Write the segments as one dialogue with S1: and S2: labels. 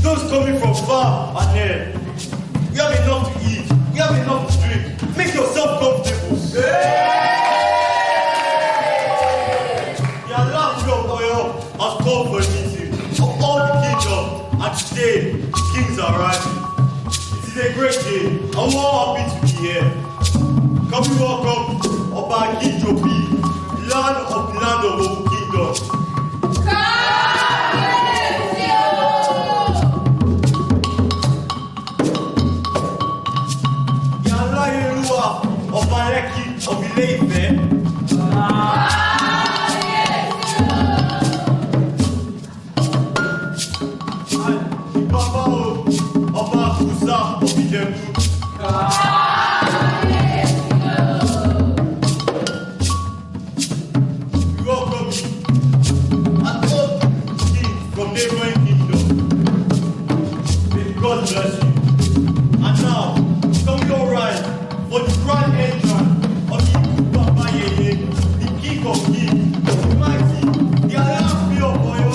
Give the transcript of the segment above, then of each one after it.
S1: Those coming from far and near. You have enough to eat. You have enough to drink. Make yourself comfortable. The last of Oyo has called for a meeting of all the kingdoms, and today kings are rising. It is a great day, and we're all happy to be here. Can we welcome Oba Akinjobi, land of Owu Kingdom. Of Ile-Ife. And Baba Abeokuta of Ijebu. We welcome you and all kings from neighboring kingdoms. May God bless you. And now, come your rise for the grand entrance of the king of kings, the mighty, the Ile-Ife of Oyo.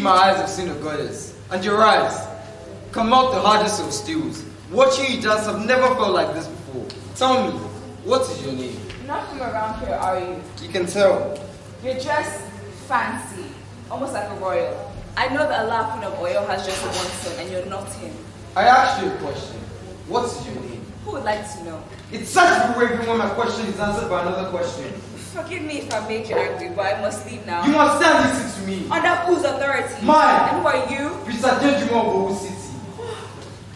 S2: My eyes have seen the goddess, and your eyes come out the hardest of steels. Watching you dance, I've never felt like this before. Tell me, what is your name?
S3: Not from around here, are you?
S2: You can tell.
S3: You're dressed fancy, almost like a royal. I know that Ile-Ife of Oyo has just one son, and you're not him.
S2: I asked you a question. What is your name?
S3: Who would like to know?
S2: It's such a way when my question is answered by another question.
S3: Forgive me if I made you angry, but I must leave now.
S2: You must stand listen to me.
S3: Under whose authority?
S2: Mine.
S3: And who are you?
S2: Mr. Judgment of Owus City.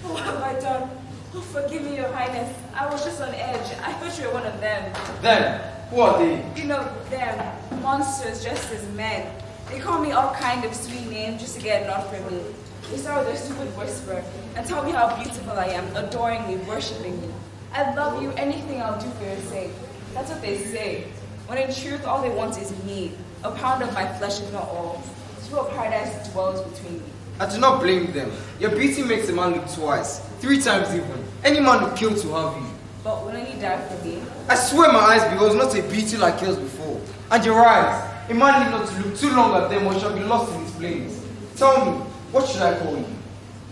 S3: What have I done? Oh, forgive me, Your Highness. I was just on edge. I thought you were one of them.
S2: Them? Who are they?
S3: You know, them monsters dressed as men. They call me all kind of sweet names just to get a nod from me. They start with their stupid whisper and tell me how beautiful I am, adoring me, worshiping me. I love you, anything I'll do for your sake. That's what they say. When in truth, all they want is me. A pound of my flesh, if not all. To a paradise dwells between me.
S2: I do not blame them. Your beauty makes a man look twice, 3 times even. Any man would kill to have you.
S3: But wouldn't you die for me?
S2: I swear my eyes behold not a beauty like yours before. And your eyes, a man need not to look too long at them or shall be lost in his flames. Tell me, what should I call you?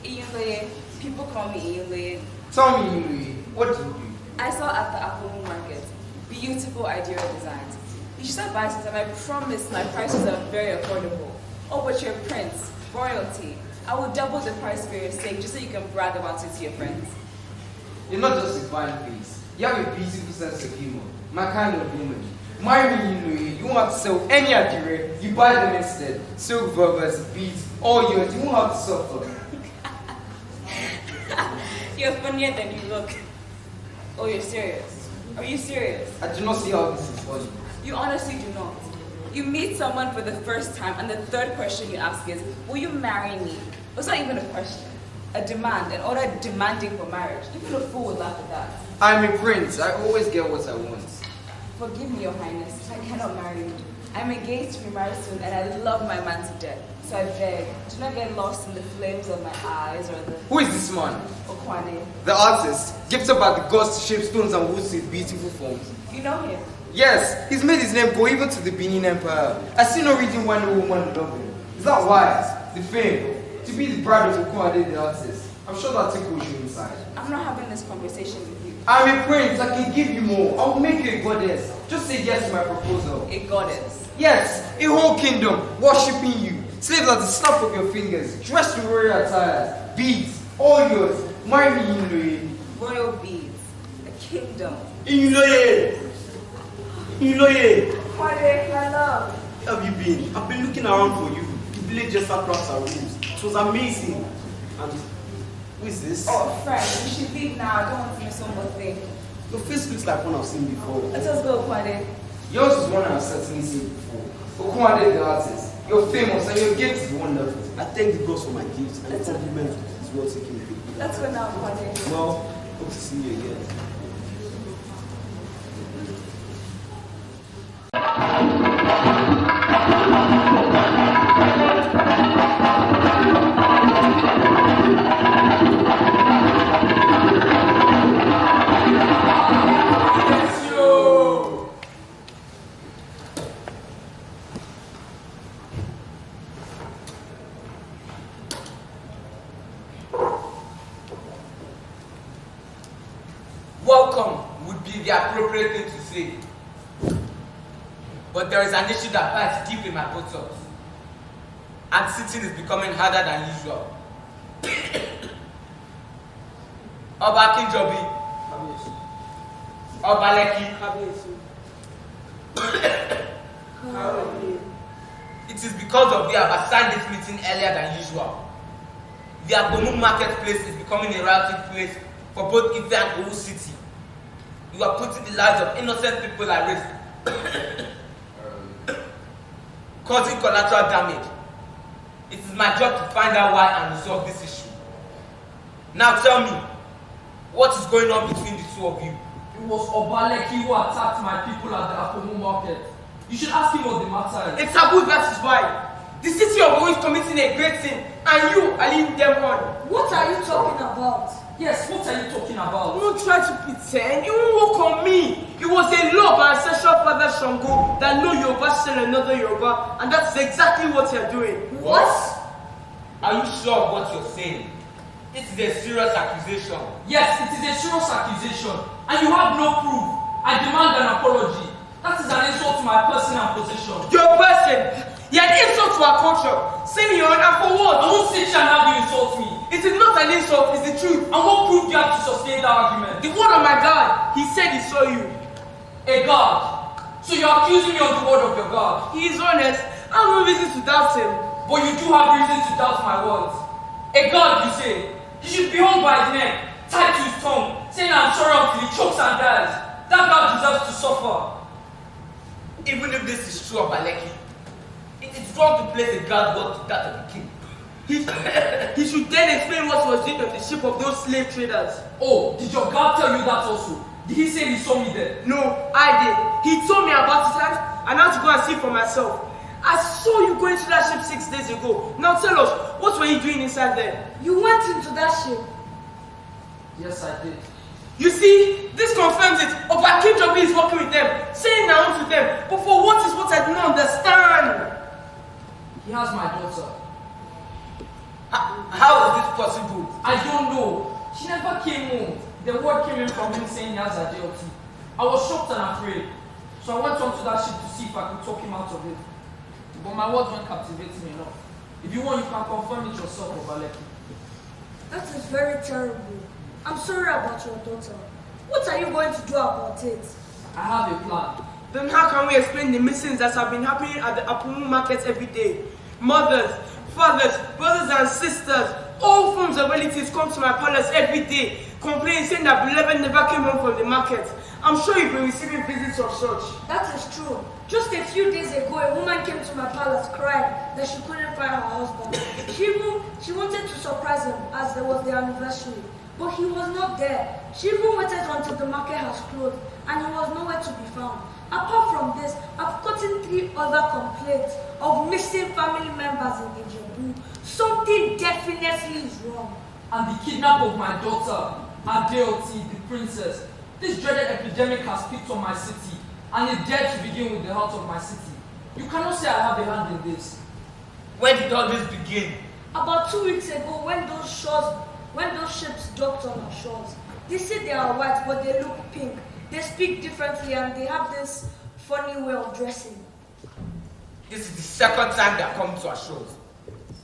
S3: Ile-Ife. People call me Ile-Ife.
S2: Tell me, Ile-Ife, what do you do?
S3: I saw at the Ago-Owu market beautiful idea designs. You should buy some, and I promise my prices are very affordable. Oh, but you're a prince, royalty. I will double the price for your sake just so you can brag about it to your friends.
S2: You're not just a fine face. You have a beautiful sense of humor. My kind of woman. Marry me, Ile-Ife. You won't have to sell any attire. You buy them instead. Silk velvets, beads, all yours. You won't have to suffer.
S3: You're funnier than you look. Oh, you're serious? Are you serious?
S2: I do not see how this is funny.
S3: You honestly do not. You meet someone for the first time, and the third question you ask is, will you marry me? It's not even a question. A demand, an order demanding for marriage. Even a fool would laugh at that.
S2: I'm a prince. I always get what I want.
S3: Forgive me, Your Highness. I cannot marry you. I'm engaged to be married soon, and I love my man to death. So I beg, do not get lost in the flames of my eyes or the...
S2: Who is this man?
S3: Okwane.
S2: The artist, gifted by the gods to shape stones and woods in beautiful forms.
S3: You know him?
S2: Yes, he's made his name go even to the Benin Empire. I see no reason why no woman would love him. Is that why? The fame, to be the bride of Okwade the artist. I'm sure that tickles you inside.
S3: I'm not having this conversation with you.
S2: I'm a prince, I can give you more. I'll make you a goddess. Just say yes to my proposal.
S3: A goddess?
S2: Yes, a whole kingdom, worshipping you. Slaves at the snap of your fingers, dressed in royal attires, beads, all yours. Marry me, Ile-Ife.
S3: Royal beads. A kingdom.
S1: Ile-Ife! Ile-Ife!
S3: Okwane, my love.
S1: Where have you been? I've been looking around for you. The village just crafts our rooms. It was amazing. And who is this?
S3: Oh, friend, we should leave now. I don't want to miss one more thing.
S1: Your face looks like one I've seen before.
S3: Let us go, Okwane.
S2: Yours is one I've certainly seen before. Okwade the artist. You're famous and your gift is wonderful.
S1: I thank the gods for my gifts and the compliment is well taken.
S3: Let's go now, Okwane.
S1: Well, hope to see you again.
S4: Welcome would be the appropriate thing to say. But there is an issue that bites deep in my buttocks. And sitting is becoming harder than usual. Oba Kinjobi. Oba Lekki. It is because of the I've assigned this meeting earlier than usual. The Ago-Owu marketplace is becoming a rioting place for both Ife and Owus city. You are putting the lives of innocent people at risk, causing collateral damage. It is my job to find out why and resolve this issue. Now tell me, what is going on between the two of you?
S5: It was Obaleki who attacked my people at the Ago-Owu market. You should ask him what the matter is.
S4: It's Abu versus why. The city of Owus is committing a great sin, and you are leading them on.
S6: What are you talking about?
S5: Yes, what are you talking about?
S4: Don't try to pretend. You won't work on me. It was a law by ancestral father Shango that no Yoruba sell another Yoruba, and that's exactly what you're doing.
S6: What?
S4: Are you sure of what you're saying? This is a serious accusation.
S5: Yes, it is a serious accusation, and you have no proof. I demand an apology. That is an insult to my person and position.
S4: Your person! You're an insult to our culture. Say your honor for what?
S5: I won't sit here and have you insult me.
S4: It is not an insult, it's the truth.
S5: And what proof do you have to sustain that argument?
S4: The word of my God, he said he saw you.
S5: A God. So you're accusing me of the word of your God.
S4: He is honest. I have no reason to doubt him.
S5: But you do have reason to doubt my words. A God, you say. He should be hung by his neck, tied to his tongue, saying I'm sorry until he chokes and dies. That God deserves to suffer.
S4: Even if this is true of Aleki, it is wrong to place a guard word to that of the king.
S7: He should then explain what was doing on the ship of those slave traders.
S5: Oh, did your guard tell you that also? Did he say he saw me there?
S7: No, I did. He told me about it and I had to go and see for myself. I saw you going to that ship 6 days ago. Now tell us, what were you doing inside there?
S6: You went into that ship.
S5: Yes, I did.
S7: You see, this confirms it. Obakinjobi is working with them, saying now to them. But for what is what I do not understand?
S5: He has my daughter.
S4: How is this possible?
S5: I don't know. She never came home. The word came in from him saying he has a DLT. I was shocked and afraid. So I went onto that ship to see if I could talk him out of it. But my words weren't captivating enough. If you want, you can confirm it yourself, Obaleki.
S6: That is very terrible. I'm sorry about your daughter. What are you going to do about it?
S5: I have a plan.
S7: Then how can we explain the missings that have been happening at the Apumu market every day? Mothers, fathers, brothers and sisters, all forms of relatives come to my palace every day, complaining, saying that beloved never came home from the market. I'm sure you've been receiving visits of such.
S6: That is true. Just a few days ago, a woman came to my palace crying that she couldn't find her husband. She wanted to surprise him as there was the anniversary, but he was not there. She even waited until the market has closed and he was nowhere to be found. Apart from this, I've gotten 3 other complaints of missing family members in Ijebu. Something definitely is wrong.
S5: And the kidnap of my daughter, Abeokuta, the princess. This dreaded epidemic has picked on my city, and it dared to begin with the heart of my city. You cannot say I have a hand in this.
S4: When did all this begin?
S6: About 2 weeks ago, when those ships docked on our shores, they say they are white, but they look pink. They speak differently, and they have this funny way of dressing.
S4: This is the second time they are coming to our shores.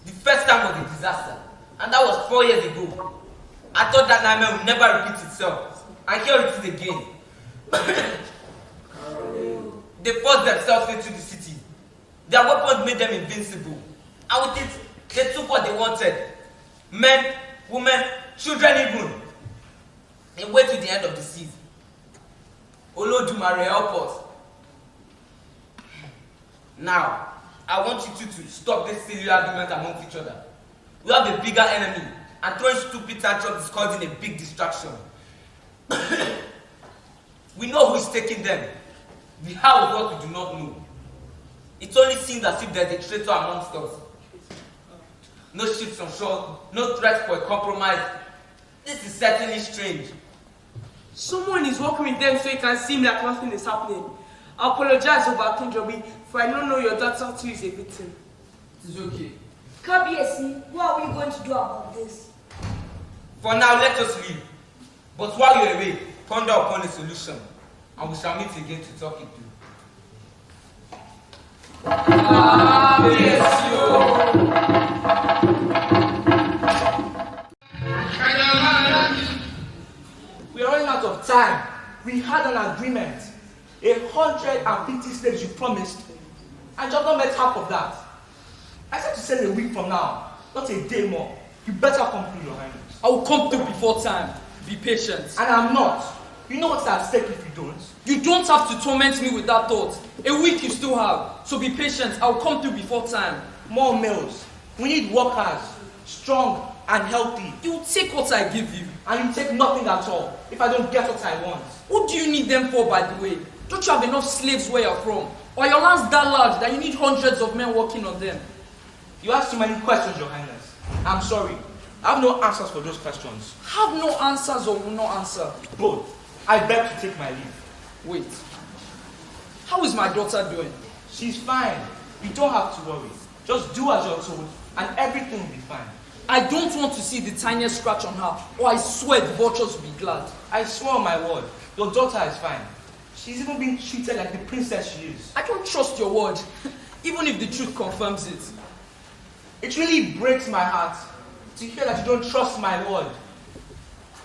S4: The first time was a disaster, and that was 4 years ago. I thought that nightmare would never repeat itself, and here it is again. They forced themselves into the city. Their weapons made them invincible, and with it, they took what they wanted. Men, women, children even. They wait to the end of the seas. Olodumare, help us. Now, I want you two to stop this silly argument amongst each other. We have a bigger enemy, and throwing stupid tantrums is causing a big distraction. We know who is taking them. The how is what we do not know. It only seems as if there's a traitor amongst us. No ships on shore, no threat for a compromise. This is certainly strange.
S7: Someone is working with them so it can seem like nothing is happening. I apologize over Kinjobi, for I don't know your daughter too is a victim.
S5: It is okay.
S6: Kabiesi, what are we going to do about this?
S4: For now, let us leave. But while you're away, ponder upon a solution, and we shall meet again to talk it through.
S8: We are running out of time. We had an agreement. 150 slaves you promised, and you have not met half of that. I said to send a week from now, not a day more. You better come through, Your Highness.
S5: I will come through before time. Be patient.
S8: And I'm not. You know what's at stake if you don't.
S5: You don't have to torment me with that thought. A week you still have. So be patient. I will come through before time.
S8: More males. We need workers, strong and healthy.
S5: You will take what I give you.
S8: And you take nothing at all if I don't get what I want.
S5: What do you need them for, by the way? Don't you have enough slaves where you're from? Or your land's that large that you need hundreds of men working on them?
S8: You ask too many questions, Your Highness. I'm sorry. I have no answers for those questions.
S5: Have no answers or will not answer?
S8: Both. I beg to take my leave.
S5: Wait. How is my daughter doing?
S8: She's fine. You don't have to worry. Just do as you're told and everything will be fine.
S5: I don't want to see the tiniest scratch on her, or I swear the vultures will be glad.
S8: I swear on my word, your daughter is fine. She's even being treated like the princess she is.
S5: I don't trust your word, even if the truth confirms it.
S8: It really breaks my heart to hear that you don't trust my word.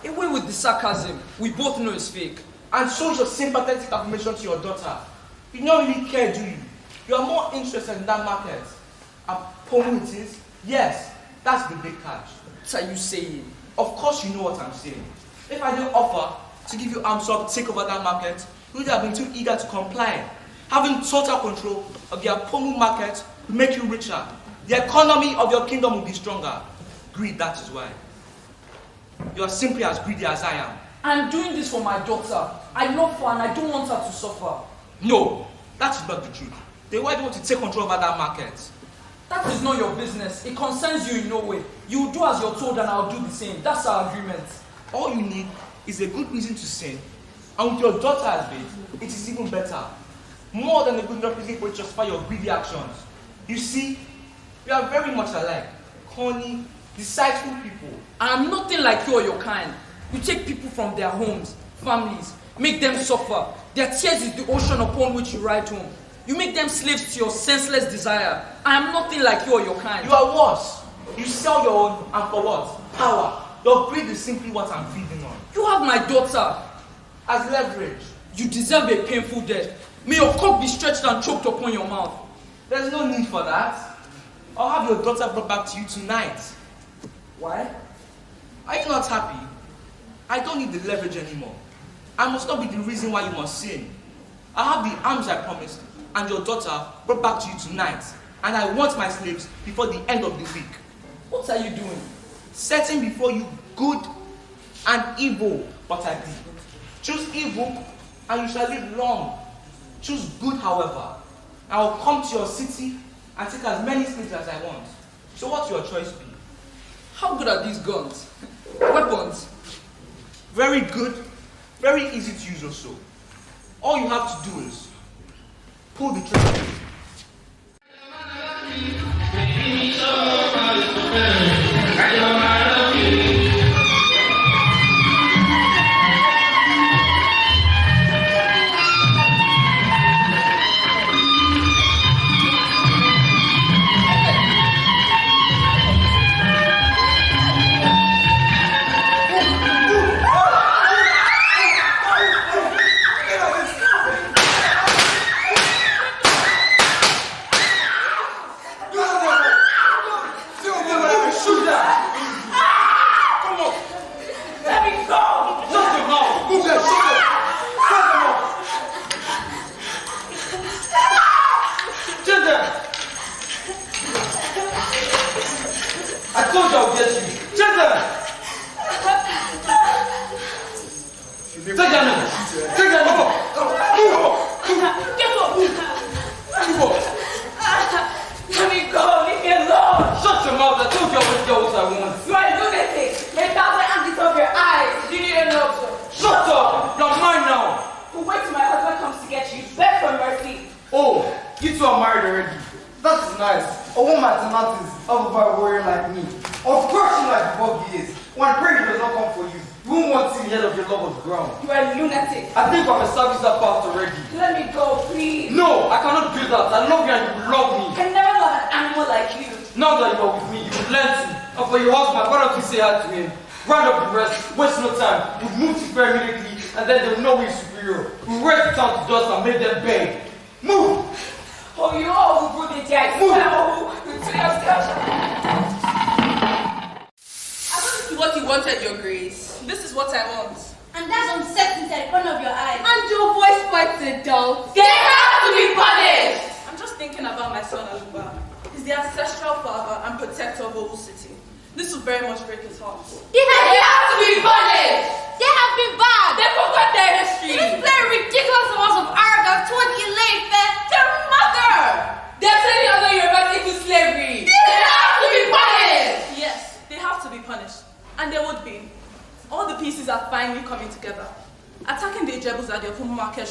S5: Away with the sarcasm. We both know it's fake.
S8: And so is your sympathetic affirmation to your daughter. You don't really care, do you? You are more interested in that market. Apomu it is? Yes, that's the big catch.
S5: What are you saying?
S8: Of course you know what I'm saying. If I didn't offer to give you arms up, take over that market, you would have been too eager to comply. Having total control of the Abeokuta market will make you richer. The economy of your kingdom will be stronger. Greed, that is why. You are simply as greedy as I am.
S5: I'm doing this for my daughter. I love her and I don't want her to suffer.
S8: No, that is not the truth. Then why do you want to take control over that market?
S5: That is not your business. It concerns you in no way. You do as you're told and I'll do the same. That's our agreement.
S8: All you need is a good reason to sin. And with your daughter as babe, it is even better. More than a good enough reason for you to justify your greedy actions. You see, we are very much alike. Corny, deceitful people.
S5: I'm nothing like you or your kind. You take people from their homes, families, make them suffer. Their tears is the ocean upon which you ride home. You make them slaves to your senseless desire. I am nothing like you or your kind.
S8: You are worse. You sell your own, and for what? Power. Your greed is simply what I'm feeding on.
S5: You have my daughter.
S8: As leverage.
S5: You deserve a painful death. May your cock be stretched and choked upon your mouth.
S8: There's no need for that. I'll have your daughter brought back to you tonight.
S5: Why?
S8: Are you not happy? I don't need the leverage anymore. I must not be the reason why you must sin. I have the arms I promised, and your daughter brought back to you tonight. And I want my slaves before the end of the week.
S5: What are you doing?
S8: Setting before you good and evil, but I did. Choose evil, and you shall live long. Choose good, however. I will come to your city and take as many slaves as I want. So what's your choice be?
S5: How good are these guns? Weapons?
S8: Very good, very easy to use also. All you have to do is pull the trigger.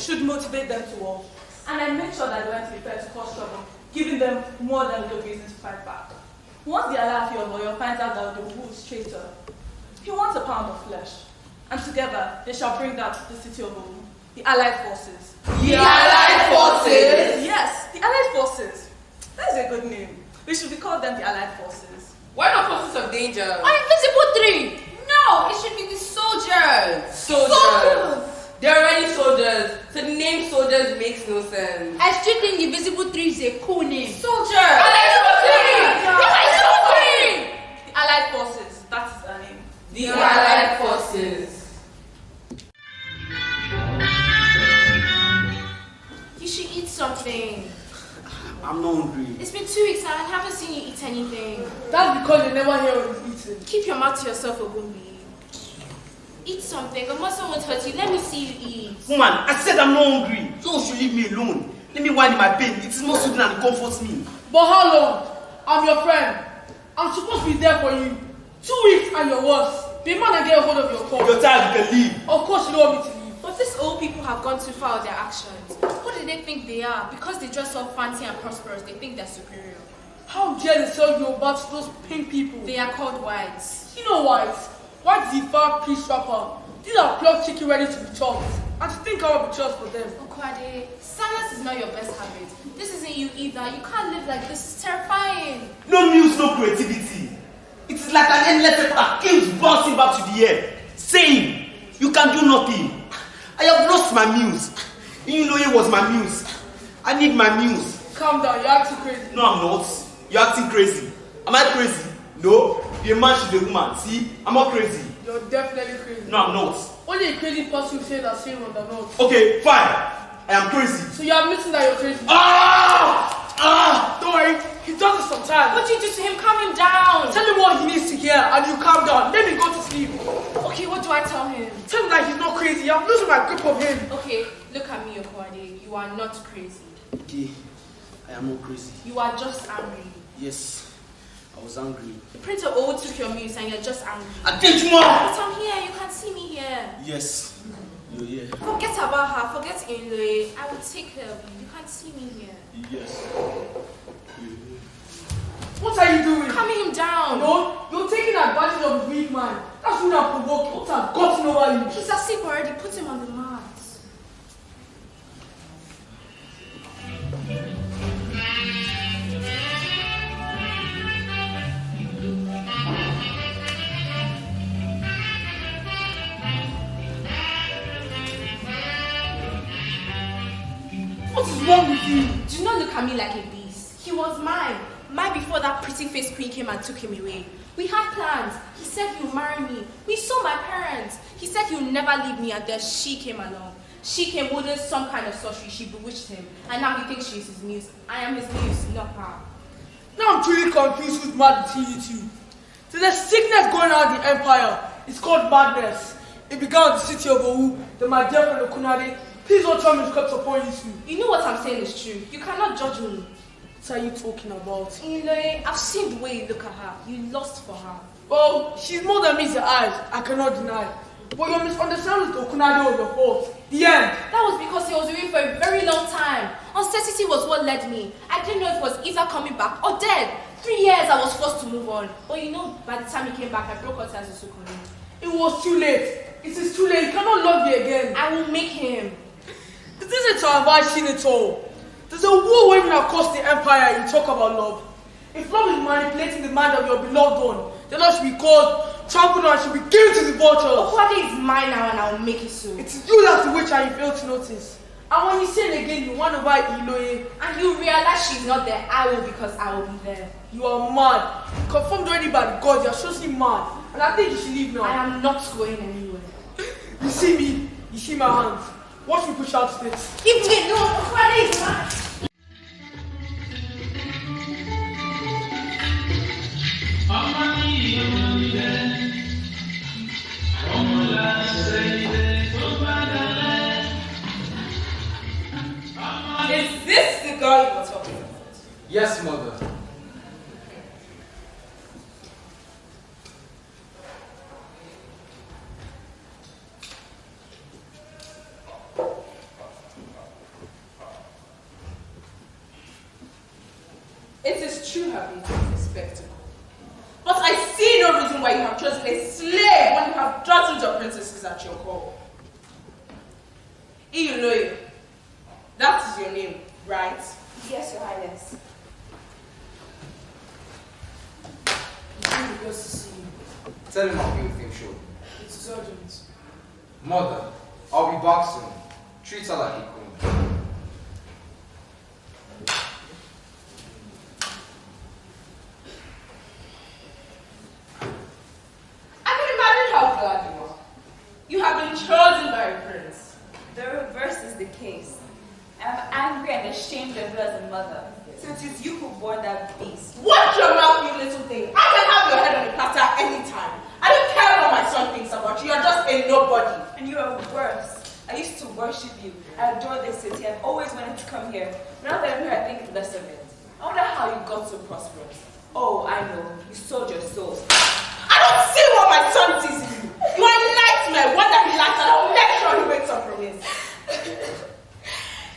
S9: should motivate them to war. And I make sure that they went to the fair to cause trouble, giving them more than little reasons to fight back. Once the Ile-Ife or lawyer finds out that the Owus is traitor, he wants a pound of flesh. And together, they shall bring down the city of Owu, the Allied forces.
S4: The Allied forces?
S9: Yes, the Allied forces. That is a good name. We should be called them the Allied forces.
S4: Why not forces of danger?
S10: Invisible three! No, it should be the soldiers!
S4: Soldiers! They're already soldiers, so the name soldiers makes no sense.
S10: I still think the visible three is a cool name.
S4: Soldiers!
S9: The Allied forces, that is their name.
S4: The Allied forces.
S6: You should eat some
S11: I'm not hungry.
S10: It's been 2 weeks and I haven't seen you eat anything.
S7: That's because you never hear of eating.
S10: Keep your mouth to yourself, Ogumbi. Eat something. The muscle won't hurt you. Let me see you eat.
S11: Woman, I said I'm not hungry. You should leave me alone. Let me whine in my pain. It is more soothing and it comforts me.
S7: But how long? I'm your friend. I'm supposed to be there for you. 2 weeks and you're worse. Be man and get a hold of your call.
S11: You're tired, you can leave.
S7: Of course you don't want me to leave.
S10: But these old people have gone too far with their actions. Who do they think they are? Because they dress up fancy and prosperous, they think they're superior.
S7: How dare they sell you about those pink people?
S10: They are called whites.
S7: You know whites. White is the far peace rapper. These are plucked chicken ready to be chopped. And to think I will be chopped for them.
S10: Okwade, silence is not your best habit. This isn't you either. You can't live like this. It's terrifying.
S11: No muse, no creativity. It is like an endless paper that keeps bouncing back to the air, saying, you can do nothing. I have lost my muse. You know it was my muse. I need my muse.
S7: Calm down, you're acting crazy.
S11: No, I'm not. You're acting crazy. Am I crazy? No. Be a man, she's a woman. See? I'm not crazy.
S7: You're definitely crazy.
S11: No, I'm not.
S7: Only a crazy person say that same on the note.
S11: Okay, fine. I am crazy.
S7: So you're admitting that you're crazy? Don't worry, he does it sometimes.
S10: What did you do to him? Calm him down.
S7: Tell him what he needs to hear and you calm down. Let me go to sleep.
S10: Okay, what do I tell him?
S7: Tell him that he's not crazy. I'm losing my grip of him.
S10: Okay, look at me, Okwade. You are not crazy.
S11: Okay, I am not crazy.
S10: You are just angry.
S11: Yes, I was angry.
S10: The Prince of Owu took your muse and you're just angry.
S11: I did more!
S10: But I'm here, you can see me here.
S11: Yes, you're here.
S10: Forget about her, forget Ile-Ife. I will take care of you. You can see me here.
S11: Yes.
S7: What are you doing?
S10: Calming him down.
S7: No, you're taking advantage of a weak man. That's what I'm provoking. What has gotten over you?
S10: He's asleep already. Put him on the mat.
S7: What is wrong with you?
S10: Do not look at me like a beast. He was mine. Mine before that pretty faced queen came and took him away. We had plans. He said he'll marry me. We saw my parents. He said he'll never leave me, and then she came along. She came holding some kind of sorcery. She bewitched him. And now he thinks she's his muse. I am his muse, not her.
S7: Now I'm truly confused who's mad between you two. There's a sickness going on in the empire. It's called madness. It began in the city of Owu, then my dear friend Okunade. Please don't tell me it's kept upon you two.
S10: You know what I'm saying is true. You cannot judge me.
S7: What are you talking about?
S10: Ile-Ife, I've seen the way you look at her. You lost for her.
S7: Well, she's more than meets your eyes. I cannot deny. But your misunderstanding with Okunade was your fault. The end.
S10: That was because he was away for a very long time. Uncertainty was what led me. I didn't know if he was either coming back or dead. 3 years I was forced to move on. But you know, by the time he came back, I broke out as a Sukuni.
S7: It was too late. It is too late. He cannot love you again.
S10: I will make him.
S7: This isn't to avoid seen it all. There's a war waving across the empire and you talk about love. If love is manipulating the mind of your beloved one, then love should be called, trampled on, and should be given to the vultures.
S10: Okwade is mine now and I will make it so.
S7: It is you that's the witch and you fail to notice. And when you sin again, you wonder why Ile-Ife.
S10: And you realize she's not there, I will because I will be there.
S7: You are mad. Confirmed already by the gods, you are socially mad. And I think you should leave now.
S10: I am not going anywhere.
S7: You see me, you see my hands. Watch me push out this.
S10: Give me no, Okwade is mine.
S2: Is this the girl you were talking about? Yes, mother. It is true her beauty is a spectacle. But I see no reason why you have chosen a slave when you have dozens of princesses at your call. Ile-Ife, that is your name, right?
S3: Yes, Your Highness.
S2: Good to see you. Tell him I'll be with him shortly.
S7: It is urgent.
S2: Mother, I'll be back soon. Treat her like a queen. I can imagine how glad you are. You have been chosen by a prince.
S3: The reverse is the case. I'm angry and ashamed of you as a mother, since it's you who bore that beast.
S9: Watch your mouth, you little thing. I can have your head on the platter anytime. I don't care what my son thinks about you. You're just a nobody.
S3: And you are worse. I used to worship you. I adore this city. I've always wanted to come here. But now that I'm here, I think less of it. I wonder how you got so prosperous. Oh, I know. You sold your soul.
S9: I don't see what my son sees in you. You are a nightmare. What that he likes, and I'll make sure he wakes up from it.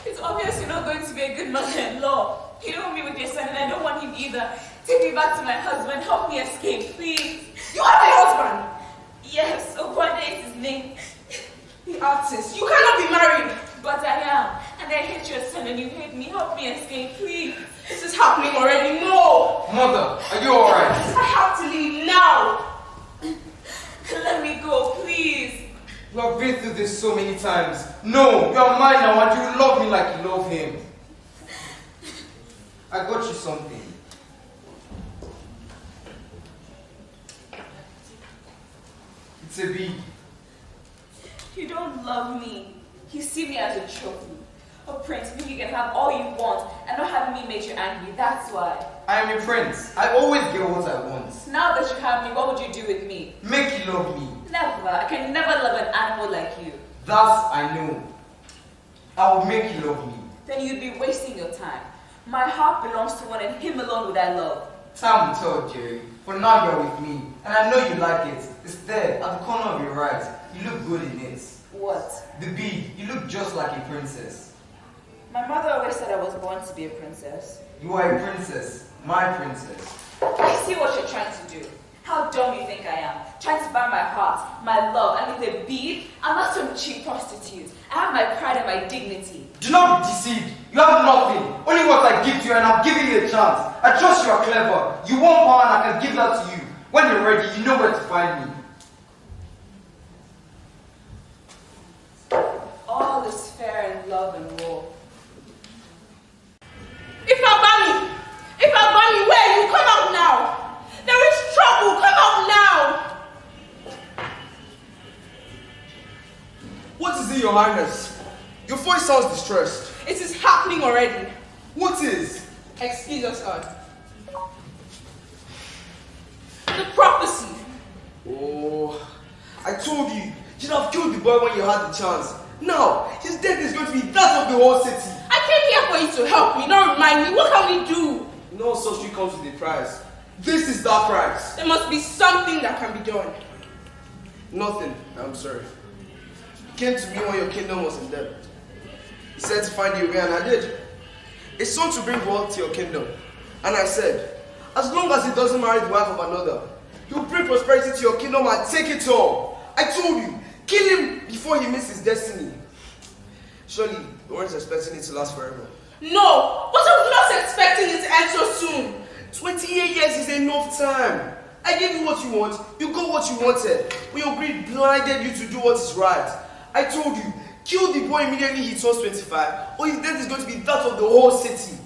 S3: It's obvious you're not going to be a good mother-in-law. You don't want me with your son, and I don't want him either. Take me back to my husband. Help me escape, please.
S9: You have a husband?
S3: Yes, Okwade is his name.
S9: The artist. You cannot be married.
S3: But I am. And I hate your son, and you hate me. Help me escape, please.
S9: This is happening already. No.
S2: Mother, are you alright?
S9: I have to leave now.
S3: Let me go, please.
S2: We have been through this so many times. No, you are mine now and you love me like you love him. I got you something. It's a bead.
S3: You don't love me. You see me as a trophy. A prince, you can have all you want and not have me make you angry. That's why.
S2: I am a prince. I always get what I want.
S3: Now that you have me, what would you do with me?
S2: Make you love me.
S3: Never. I can never love an animal like you.
S2: That I know. I will make you love me.
S3: Then you'd be wasting your time. My heart belongs to one and him alone would I love.
S2: Time will tell, Jerry. For now you're with me. And I know you like it. It's there, at the corner of your right. You look good in it.
S3: What?
S2: The bead. You look just like a princess.
S3: My mother always said I was born to be a princess.
S2: You are a princess. My princess.
S3: I see what you're trying to do. How dumb you think I am. Trying to buy my heart, my love, and with a bead, I'm not some cheap prostitute. I have my pride and my dignity.
S2: Do not be deceived. You have nothing. Only what I give to you, and I'm giving you a chance. I trust you are clever. You want power, and I can give that to you. When you're ready, you know where to find me.
S3: All is fair in love and war.
S9: If Abami, where are you? Come out now. There is trouble. Come out now.
S12: What is it, Your Highness? Your voice sounds distressed.
S9: It is happening already.
S12: What is?
S9: Excuse us, God. The prophecy.
S12: Oh, I told you. You should have killed the boy when you had the chance. Now, his death is going to be that of the whole city.
S9: I came here for you to help me, don't remind me. What can we do?
S12: No such comes with a price. This is that price.
S9: There must be something that can be done.
S12: Nothing. I'm sorry. You came to me when your kingdom was in debt. You said to find you a way, and I did. A son to bring wealth to your kingdom. And I said, as long as he doesn't marry the wife of another, he'll bring prosperity to your kingdom and take it all. I told you, kill him before he misses his destiny. Surely, you weren't expecting it to last forever.
S9: No, but I was not expecting it to end so soon.
S12: 28 years is enough time. I gave you what you want, you got what you wanted. When your greed blinded you to do what is right. I told you, kill the boy immediately he turns 25, or his death is going to be that of the whole city.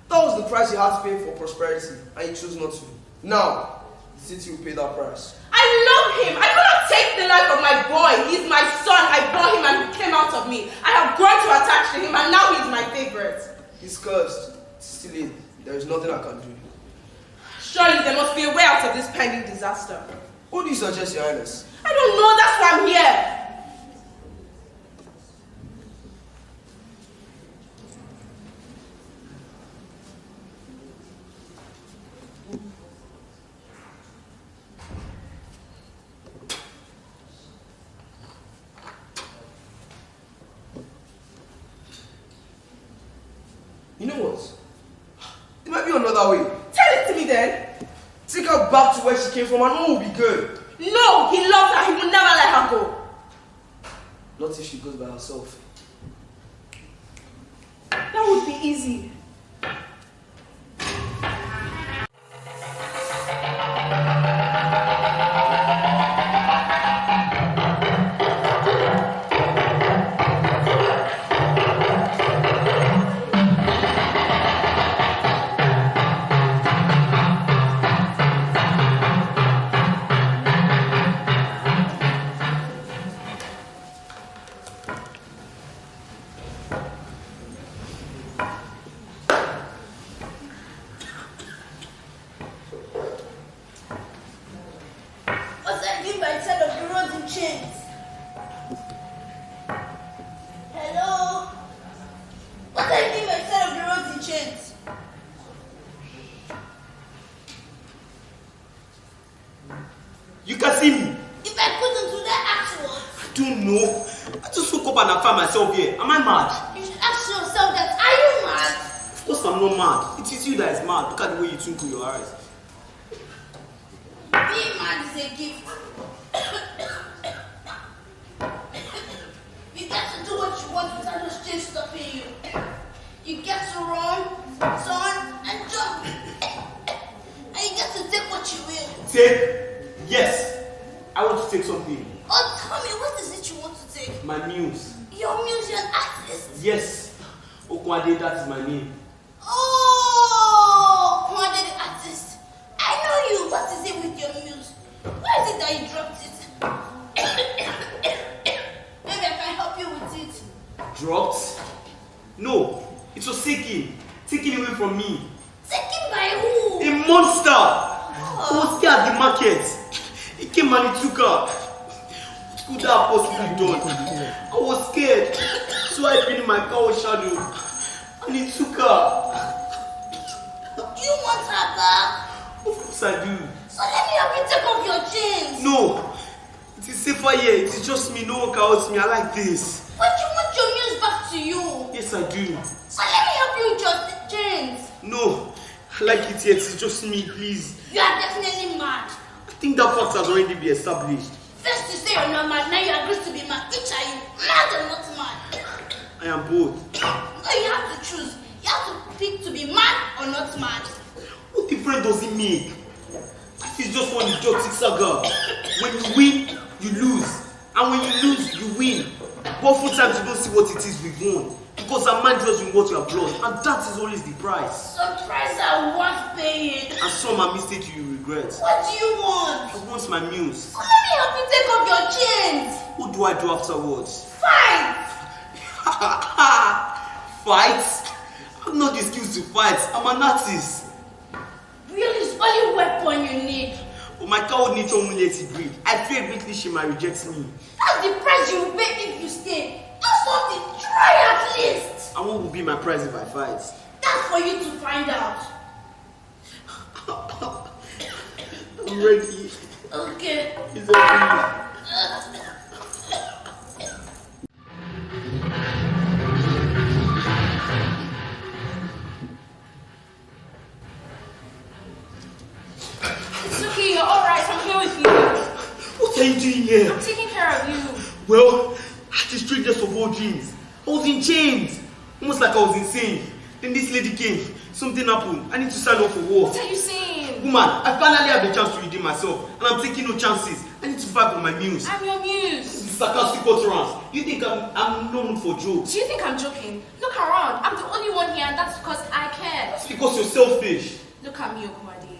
S12: That was the price you had to pay for prosperity, and you chose not to. Now, the city will pay that price.
S9: I love him. I cannot take the life of my boy. He's my son. I bore him and he came out of me. I have grown to attach to him, and now he's my favorite.
S12: He's cursed. It's still late. There is nothing I can do.
S9: Surely there must be a way out of this pending disaster.
S12: What do you suggest, Your Highness?
S9: I don't know. That's why I'm here.
S12: You know what? There might be another way.
S9: Tell it to me then.
S12: Take her back to where she came from and all will be good.
S9: No, he loves her. He will never let her go.
S12: Not if she goes by herself.
S9: That would be easy.
S6: chains. Hello? What are you doing by the side of the road in chains?
S11: You can see me.
S6: If I couldn't do that, ask what?
S11: I don't know. I just woke up and I found myself here. Am I mad?
S6: You should ask yourself that. Are you mad?
S11: Of course I'm not mad. It is you that is mad. Look at the way you twinkle your eyes.
S6: Being mad is a gift. You get to do what you want without those chains stopping you. You get to run, turn, and jump. And you get to take what you will.
S11: Take? Yes. I want to take something.
S6: Oh, tell me, what is it you want to take?
S11: My muse.
S6: Your muse, you're an artist.
S11: Yes. Okwade, that is my name.
S6: Oh, Kwade the artist. I know you. What is it with your muse? Why is it that you dropped it? Maybe I can help you with it.
S11: Dropped? No. It was taken. Taken away from me.
S6: Taken by who?
S11: A monster. Who was there at the market. He came and he took her. What could that have possibly done? I was scared. So I hid in my car shadow. And he took her.
S6: Do you want her back?
S11: Of course I do.
S6: So let me help you take off your chains.
S11: No. It is safer here. It is just me. No one can hurt me. I like this.
S6: But you want your muse back to you.
S11: Yes, I do.
S6: So let me help you with your chains.
S11: No. I like it here. It is just me, please.
S6: You are definitely mad.
S11: I think that fact has already been established.
S6: First you say you're not mad, now you agree to be mad. Which are you? Mad or not mad?
S11: I am both.
S6: No, you have to choose. You have to pick to be mad or not mad.
S11: What difference does it make? This is just one idiotic saga. When you win, you lose. And when you lose, you win. But oftentimes you don't see what it is we've won. Because our mind dwells in what you have lost. And that is always the price.
S6: Some prices are worth paying.
S11: And some are mistakes you regret.
S6: What do you want?
S11: I want my muse.
S6: So let me help you take off your chains.
S11: What do I do afterwards?
S6: Fight!
S11: Fight? I have not the skills to fight. I'm an artist.
S6: Really, it's only weapon you need.
S11: But my coward nature won't let it breathe. I fear greatly she might reject me.
S6: That's the price you will pay if you stay. Do something. Try at least.
S11: And what will be my price if I fight?
S6: That's for you to find out.
S11: I'm ready.
S6: Okay.
S11: Is that
S10: It's okay, you're alright, I'm here with you.
S11: What are you doing here?
S10: I'm taking care of you.
S11: Well, I had the strangest of all dreams. I was in chains. Almost like I was insane. Then this lady came. Something happened. I need to sign up for war.
S10: What are you saying?
S11: Woman, I finally have the chance to redeem myself. And I'm taking no chances. I need to fight for my muse.
S10: I'm your muse.
S11: This is sarcastic utterance. You think I'm known for jokes?
S10: Do you think I'm joking? Look around. I'm the only one here and that's because I can.
S11: That's because you're selfish.
S10: Look at me, Okwade.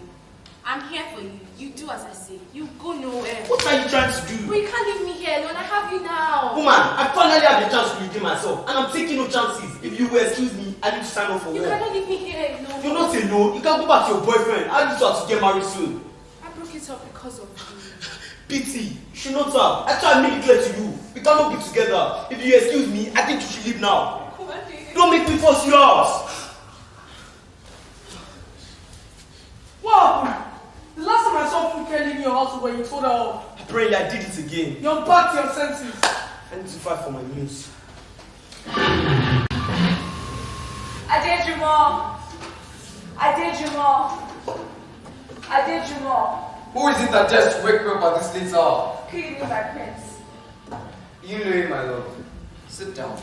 S10: I'm here for you. You do as I say. You go nowhere.
S11: What are you trying to do?
S10: But you can't leave me here alone. I have you now.
S11: Woman, I finally have the chance to redeem myself. And I'm taking no chances. If you will excuse me, I need to sign up for
S10: You
S11: war.
S10: cannot leave me here alone.
S11: You're not alone. You can go back to your boyfriend. I need to have to get married soon.
S10: I broke it up because of you.
S11: Pity, you should not have. I tried to make it clear to you. We cannot be together. If you excuse me, I think you should leave now. Don't make me force you out.
S7: What happened? The last time I saw Funke leaving your house when you told her off.
S11: Apparently I did it again.
S7: You're back to your senses.
S11: I need to fight for my muse.
S3: I did you more. I did you more. I did you more.
S2: Who is it that just wake me up at this late hour?
S3: Could you be my prince?
S2: You know it, my love. Sit down.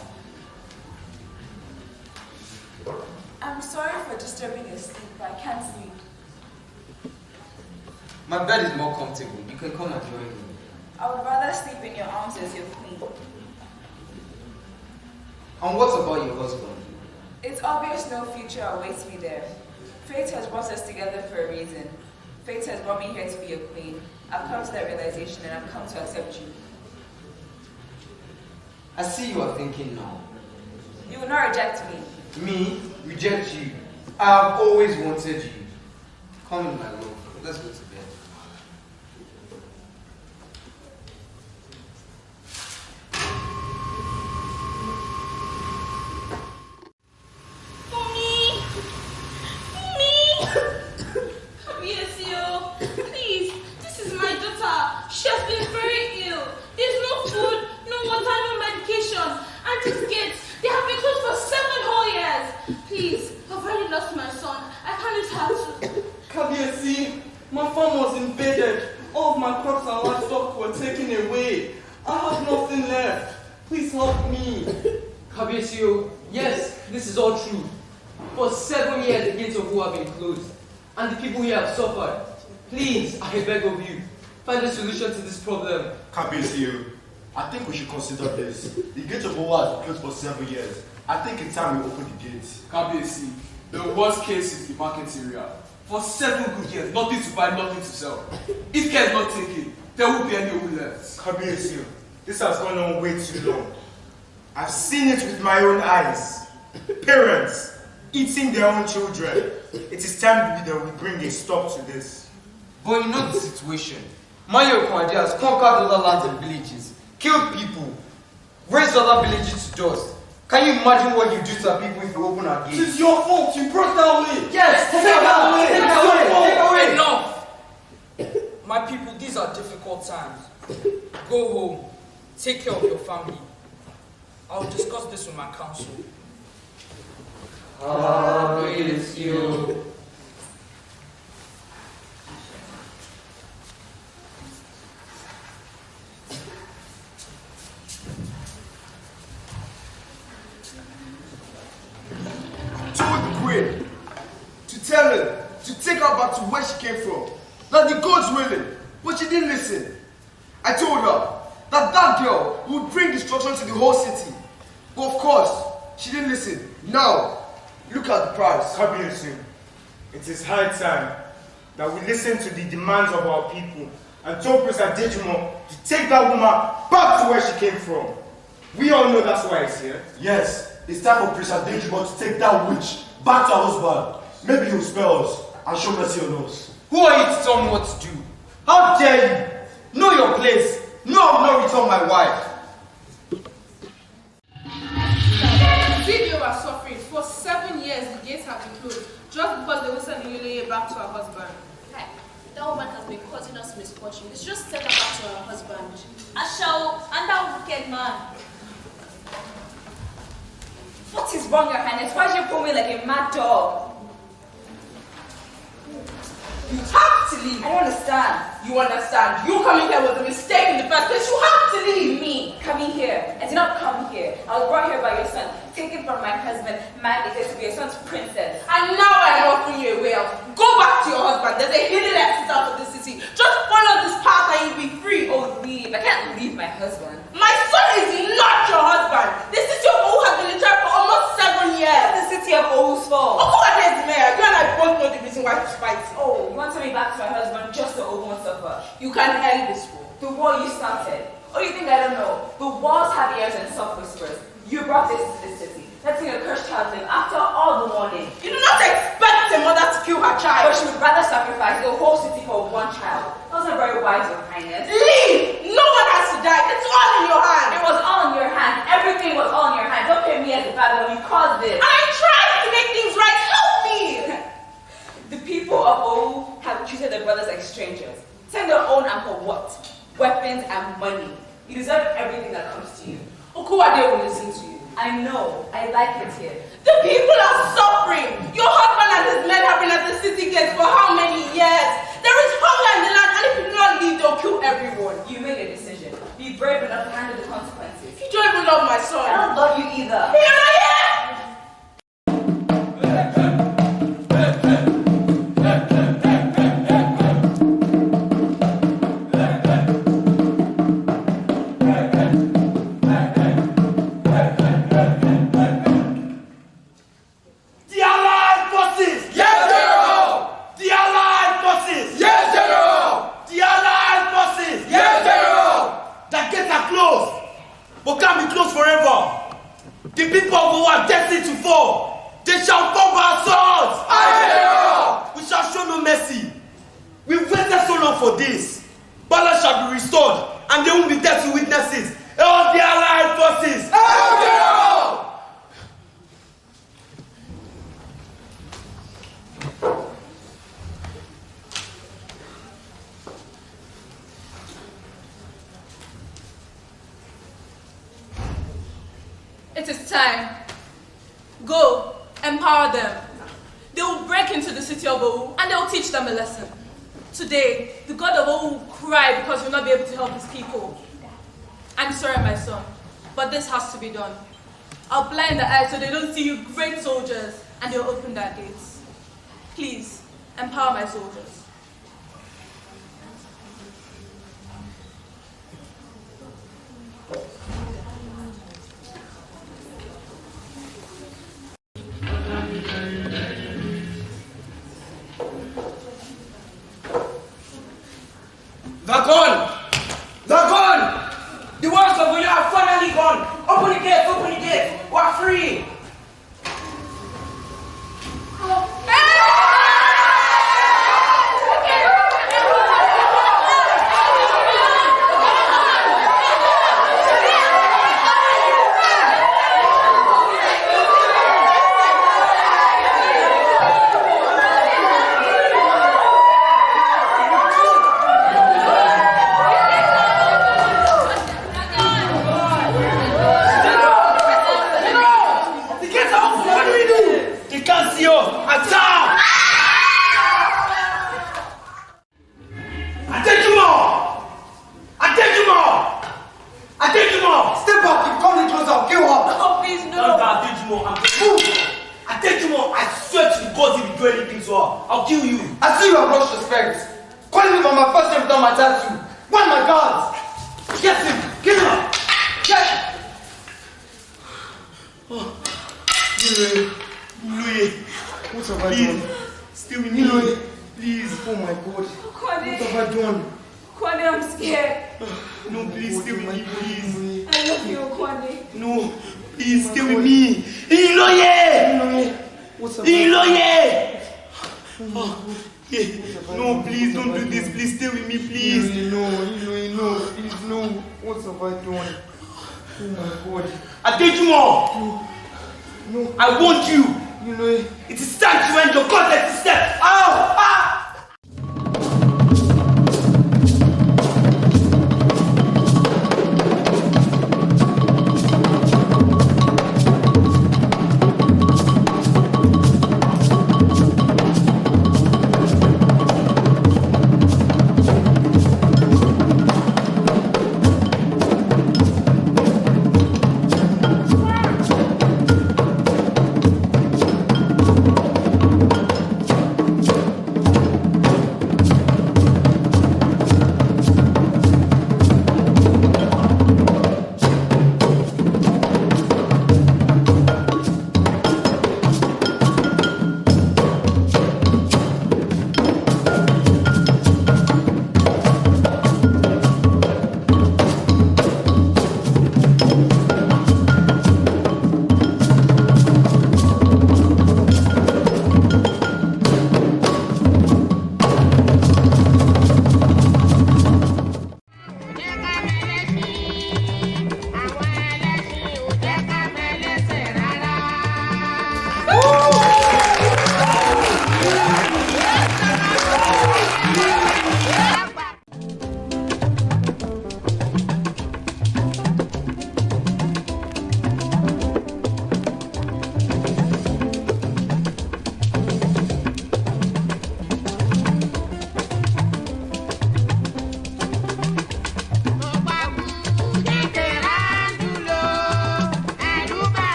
S3: I'm sorry for disturbing your sleep, but I can't sleep.
S2: My bed is more comfortable. You can come and join me.
S3: I would rather sleep in your arms as your queen.
S2: And what about your husband?
S3: It's obvious no future awaits me there. Fate has brought us together for a reason. Fate has brought me here to be a queen. I've come to that realization and I've come to accept you.
S2: I see you are thinking now.
S3: You will not reject me.
S2: Me? Reject you? I have always wanted you. Come in, my love. Let's go to bed.
S9: lost my son. I can't have to.
S8: Kabiyesi, my farm was invaded. All of my crops and livestock were taken away. I have nothing left. Please help me.
S5: Kabiyesi, yes, this is all true. For 7 years, the gates of Owu have been closed, and the people here have suffered. Please, I beg of you, find a solution to this problem.
S1: Kabiyesi, I think we should consider this. The gate of Owu has been closed for 7 years. I think it's time we open the gates.
S13: Kabiyesi, the worst case is the market area. For 7 good years, nothing to buy, nothing to sell. If care is not taken, there won't be any Owu left.
S1: Kabiyesi, this has gone on way too long. I've seen it with my own eyes. Parents eating their own children. It is time that we bring a stop to this.
S2: But you know the situation. Abeokuta has conquered other lands and villages, killed people, raised other villages to dust. Can you imagine what you do to our people if you open our gates?
S8: It's your fault. You brought that way.
S2: Yes, take that away.
S5: Enough! My people, these are difficult times. Go home. Take care of your family. I'll discuss this with my council.
S12: Told the queen to tell her to take her back to where she came from. That the gods willing, but she didn't listen. I told her that girl would bring destruction to the whole city. But of course, she didn't listen. Now, look at the price.
S1: Kabiyesi, it is high time that we listen to the demands of our people and tell Prince Adejumo to take that woman back to where she came from. We all know that's why he's here.
S11: Yes, it's time for Prince Adejumo to take that witch back to her husband. Maybe he'll spare us and show mercy on us.
S2: Who are you to tell me what to do? How dare you? Know your place. No, I will not return my wife.
S9: See, you are suffering. For 7 years, the gates have been closed just because they will send Ile-Ife back to her husband.
S10: Hey, that woman has been causing us misfortune. Let's just send her back to her husband. Ashao, and that wicked man.
S3: What is wrong, Your Highness? Why did you pull me like a mad dog?
S9: You have to leave.
S3: I don't understand.
S9: You understand. You coming here was a mistake in the first place. You have to leave.
S3: Me coming here. I did not come here. I was brought here by your son, taken from my husband, mandated to be your son's princess.
S9: And now I am offering you a way out. Go back to your husband. There's a hidden exit out of the city. Just follow this path and you'll be free.
S3: Oh, leave. I can't leave my husband.
S9: My son is not your husband. The city of Owu has been in charge for almost 7 years.
S3: It's the city of Owus' fault.
S9: Okoade is the mayor. You and I both know the reason why she's fighting.
S3: Oh, you want to send me back to my husband just so Owu won't suffer?
S9: You can end this war.
S3: The war you started. Oh, you think I don't know? The walls have ears and soft whispers. You brought this to this city. Letting a cursed child live after all the mourning.
S9: You do not expect a mother to kill her child.
S3: But she would rather sacrifice the whole city for one child. That wasn't very wise, Your Highness.
S9: Leave! No one has to die. It's all in your hand.
S3: It was all in your hands. Everything was all in your hands. Don't pay me as a bad one. You caused this.
S9: I'm trying to make things right. Help me!
S3: The people of Owu have treated their brothers like strangers. Send their own and for what? Weapons and money. You deserve everything that comes to you.
S9: Okoade will listen to you.
S3: I know. I like it here.
S9: The people are suffering. Your husband and his men have been at the city gates for how many years? There is hunger in the land, and if you do not leave, they'll kill everyone.
S3: You made a decision. Be brave enough to handle the consequences.
S9: You don't even love my son.
S3: I don't love you either.
S9: Here I am!
S11: But can't be closed forever. The people of Owu are destined to fall. They shall fall by our swords. We shall show no mercy. We've waited so long for this. Balance shall be restored, and there won't be death to witnesses. All the allied forces.
S9: It is time. Go, empower them. They city of Owu and they'll teach them a lesson. Today, the god of Owu will cry because he will not be able to help his people. I'm sorry, my son, but this has to be done. I'll blind the eyes so they don't see you great soldiers and they'll open their gates. Please, empower my soldiers.
S8: They're gone! They're gone! The walls of Oyo are finally gone! Open the gate! Open the gate! We're free!
S11: I'll kill you. I see you have lost respect. Calling me by my first name without my tattoo. Why my God? Get him. Get him up. Get him. Oh. Louis. What have I done? Stay with me. Louis. Please. Oh my God.
S3: Kwade.
S11: What have I done?
S3: Kwade, I'm scared.
S11: No, please stay with me, please.
S3: I love you, Kwade.
S11: No, please stay with me. Ile-Ife. What's up? Ile-Ife. Oh, yeah. No, please don't do this. Please stay with me, please. No, please no. What have I done? Oh my God. Adejumo. No. I want you. It is time to end your contact.